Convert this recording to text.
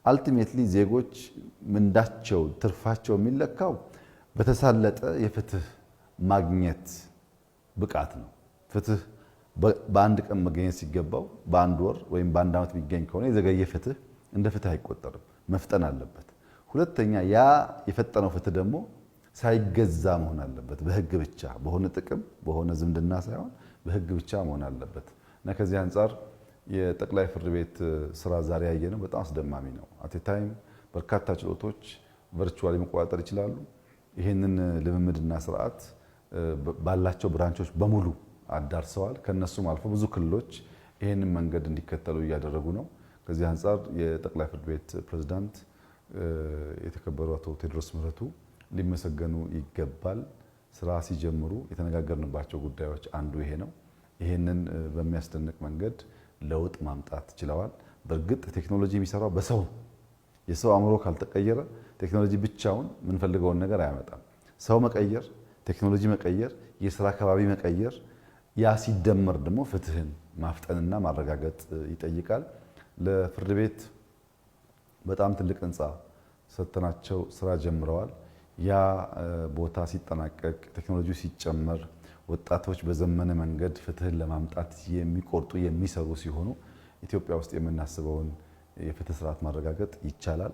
አልቲሜትሊ ዜጎች ምንዳቸው ትርፋቸው የሚለካው በተሳለጠ የፍትህ ማግኘት ብቃት ነው። ፍትህ በአንድ ቀን መገኘት ሲገባው በአንድ ወር ወይም በአንድ ዓመት የሚገኝ ከሆነ የዘገየ ፍትህ እንደ ፍትህ አይቆጠርም፣ መፍጠን አለበት። ሁለተኛ ያ የፈጠነው ፍትህ ደግሞ ሳይገዛ መሆን አለበት። በህግ ብቻ በሆነ ጥቅም በሆነ ዝምድና ሳይሆን በህግ ብቻ መሆን አለበት እና ከዚህ አንጻር የጠቅላይ ፍርድ ቤት ስራ ዛሬ ያየነው በጣም አስደማሚ ነው። አት ታይም በርካታ ችሎቶች ቨርቹዋሊ መቆጣጠር ይችላሉ። ይህንን ልምምድና ስርዓት ባላቸው ብራንቾች በሙሉ አዳርሰዋል። ከነሱም አልፎ ብዙ ክልሎች ይህንን መንገድ እንዲከተሉ እያደረጉ ነው። ከዚህ አንጻር የጠቅላይ ፍርድ ቤት ፕሬዝዳንት የተከበሩ አቶ ቴዎድሮስ ምህረቱ ሊመሰገኑ ይገባል። ስራ ሲጀምሩ የተነጋገርንባቸው ጉዳዮች አንዱ ይሄ ነው። ይሄንን በሚያስደንቅ መንገድ ለውጥ ማምጣት ችለዋል። በእርግጥ ቴክኖሎጂ የሚሰራው በሰው የሰው አእምሮ ካልተቀየረ ቴክኖሎጂ ብቻውን የምንፈልገውን ነገር አያመጣም። ሰው መቀየር፣ ቴክኖሎጂ መቀየር፣ የስራ አካባቢ መቀየር፣ ያ ሲደመር ደግሞ ፍትህን ማፍጠንና ማረጋገጥ ይጠይቃል። ለፍርድ ቤት በጣም ትልቅ ህንፃ ሰጥተናቸው ስራ ጀምረዋል። ያ ቦታ ሲጠናቀቅ ቴክኖሎጂ ሲጨመር ወጣቶች በዘመነ መንገድ ፍትህን ለማምጣት የሚቆርጡ የሚሰሩ ሲሆኑ ኢትዮጵያ ውስጥ የምናስበውን የፍትህ ስርዓት ማረጋገጥ ይቻላል።